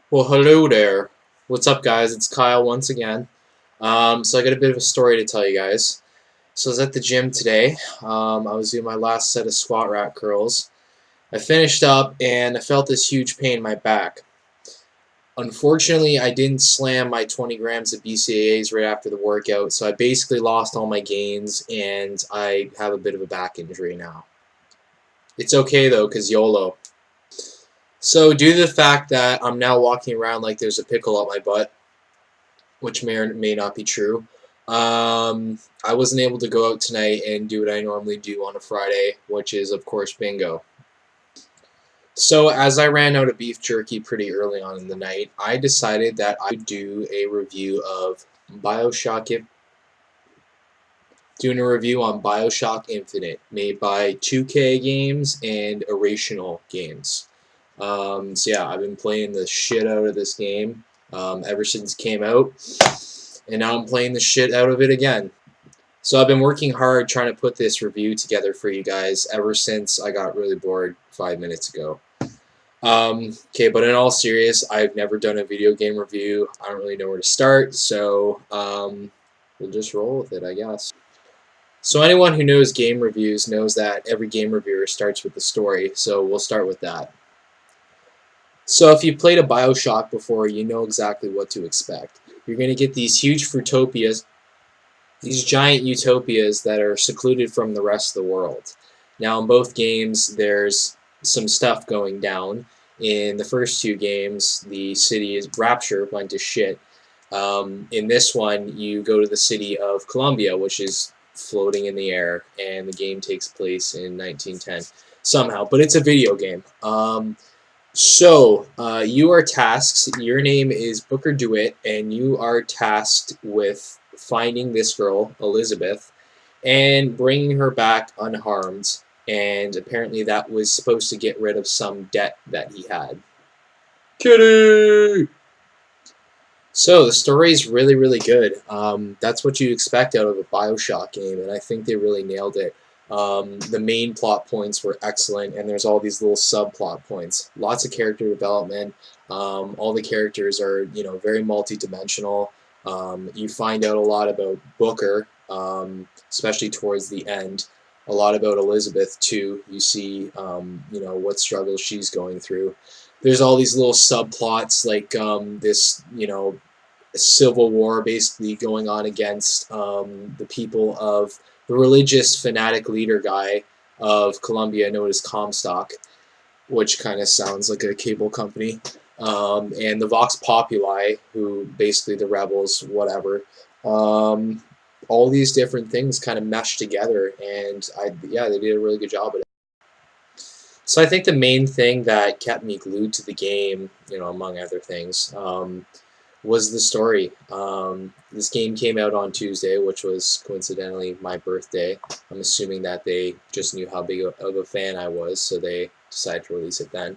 Well, hello there. What's up, guys? It's Kyle once again. So I got a bit of a story to tell you guys. So I was at the gym today. I was doing my last set of squat rack curls. I finished up and I felt this huge pain in my back. Unfortunately, I didn't slam my 20 grams of BCAAs right after the workout, so I basically lost all my gains and I have a bit of a back injury now. It's okay though, because YOLO. So, due to the fact that I'm now walking around like there's a pickle up my butt, which may or may not be true. I wasn't able to go out tonight and do what I normally do on a Friday, which is, of course, bingo. So, as I ran out of beef jerky pretty early on in the night, I decided that I would do a review of Bioshock. Doing a review on Bioshock Infinite, made by 2K Games and Irrational Games. So yeah, I've been playing the shit out of this game ever since it came out, and now I'm playing the shit out of it again. So I've been working hard trying to put this review together for you guys ever since I got really bored 5 minutes ago. Okay, but in all seriousness, I've never done a video game review. I don't really know where to start, so we'll just roll with it, I guess. So anyone who knows game reviews knows that every game reviewer starts with the story, so we'll start with that. So if you played a Bioshock before, you know exactly what to expect. You're going to get these huge fruitopias, these giant utopias that are secluded from the rest of the world. Now in both games, there's some stuff going down. In the first two games, the city is Rapture went to shit. In this one, you go to the city of Columbia, which is floating in the air, and the game takes place in 1910 somehow. But it's a video game. You are tasked, your name is Booker DeWitt, and you are tasked with finding this girl, Elizabeth, and bringing her back unharmed. And apparently that was supposed to get rid of some debt that he had. Kitty! So the story is really, really good. That's what you expect out of a Bioshock game, and I think they really nailed it. The main plot points were excellent, and there's all these little subplot points. Lots of character development. All the characters are, very multi-dimensional. You find out a lot about Booker, especially towards the end. A lot about Elizabeth too. You see, what struggles she's going through. There's all these little subplots like this, civil war basically going on against the people of the religious fanatic leader guy of Colombia known as Comstock, which kind of sounds like a cable company, and the Vox Populi, who basically the rebels, whatever. All these different things kind of mesh together, and they did a really good job at it. So I think the main thing that kept me glued to the game, among other things, was the story. This game came out on Tuesday, which was coincidentally my birthday. I'm assuming that they just knew how big of a fan I was, so they decided to release it then.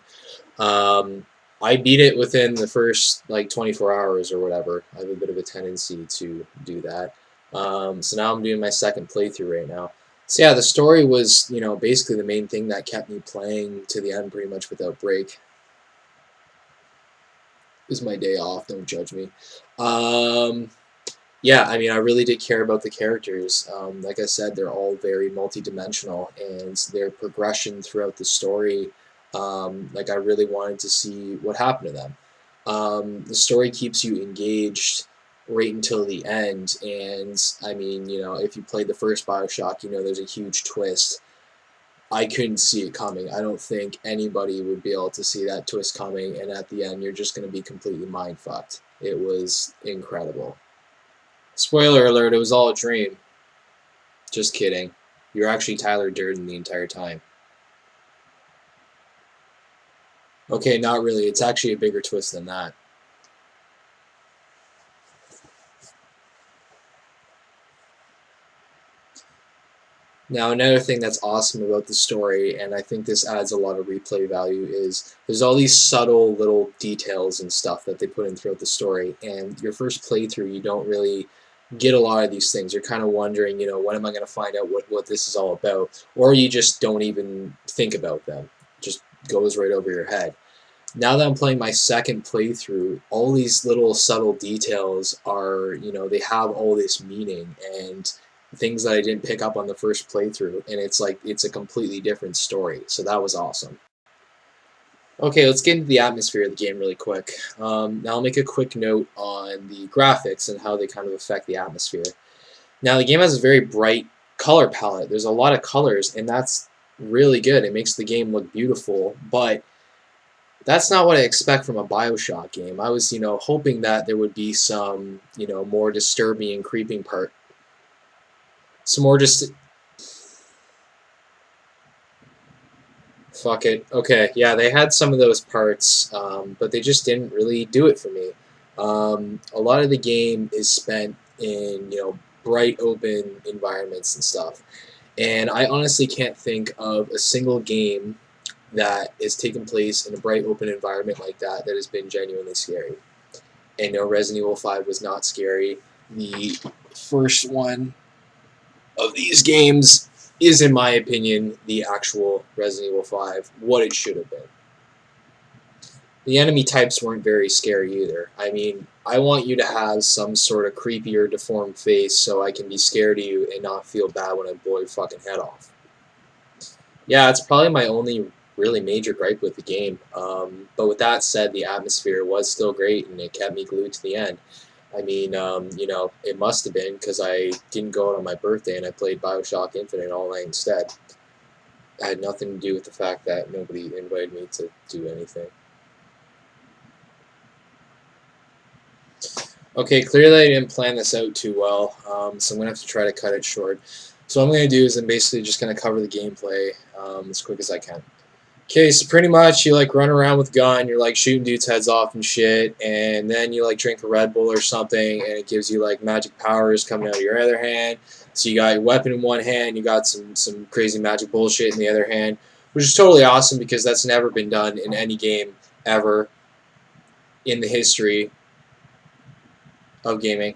I beat it within the first 24 hours or whatever. I have a bit of a tendency to do that. So now I'm doing my second playthrough right now. So yeah, the story was, basically the main thing that kept me playing to the end pretty much without break. It was my day off, don't judge me. I really did care about the characters. Like I said, they're all very multi-dimensional, and their progression throughout the story, I really wanted to see what happened to them. The story keeps you engaged right until the end, and if you played the first Bioshock, there's a huge twist. I couldn't see it coming. I don't think anybody would be able to see that twist coming, and at the end, you're just going to be completely mind-fucked. It was incredible. Spoiler alert, it was all a dream. Just kidding. You're actually Tyler Durden the entire time. Okay, not really. It's actually a bigger twist than that. Now, another thing that's awesome about the story, and I think this adds a lot of replay value, is there's all these subtle little details and stuff that they put in throughout the story, and your first playthrough, you don't really get a lot of these things. You're kind of wondering, when am I going to find out what this is all about, or you just don't even think about them. It just goes right over your head. Now that I'm playing my second playthrough, all these little subtle details are, they have all this meaning and things that I didn't pick up on the first playthrough, and it's like it's a completely different story. So that was awesome. Okay, let's get into the atmosphere of the game really quick. Now I'll make a quick note on the graphics and how they kind of affect the atmosphere. Now the game has a very bright color palette. There's a lot of colors, and that's really good. It makes the game look beautiful, but that's not what I expect from a Bioshock game. I was, hoping that there would be some, more disturbing and creeping part. Some more just... Fuck it. Okay, yeah, they had some of those parts, but they just didn't really do it for me. A lot of the game is spent in, bright open environments and stuff. And I honestly can't think of a single game that is taking place in a bright open environment like that has been genuinely scary. And no, Resident Evil 5 was not scary. The first one of these games is, in my opinion, the actual Resident Evil 5, what it should have been. The enemy types weren't very scary either. I mean, I want you to have some sort of creepy or deformed face so I can be scared of you and not feel bad when I blow your fucking head off. Yeah, it's probably my only really major gripe with the game. But with that said, the atmosphere was still great and it kept me glued to the end. I mean, it must have been because I didn't go out on my birthday and I played Bioshock Infinite all night instead. It had nothing to do with the fact that nobody invited me to do anything. Okay, clearly I didn't plan this out too well, so I'm going to have to try to cut it short. So what I'm going to do is I'm basically just going to cover the gameplay as quick as I can. Okay, so pretty much you like run around with a gun, you're like shooting dudes' heads off and shit, and then you like drink a Red Bull or something, and it gives you like magic powers coming out of your other hand. So you got your weapon in one hand, you got some crazy magic bullshit in the other hand, which is totally awesome because that's never been done in any game ever in the history of gaming.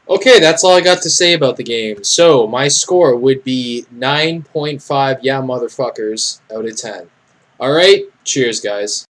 Okay, that's all I got to say about the game. So, my score would be 9.5 yeah motherfuckers out of 10. Alright, cheers guys.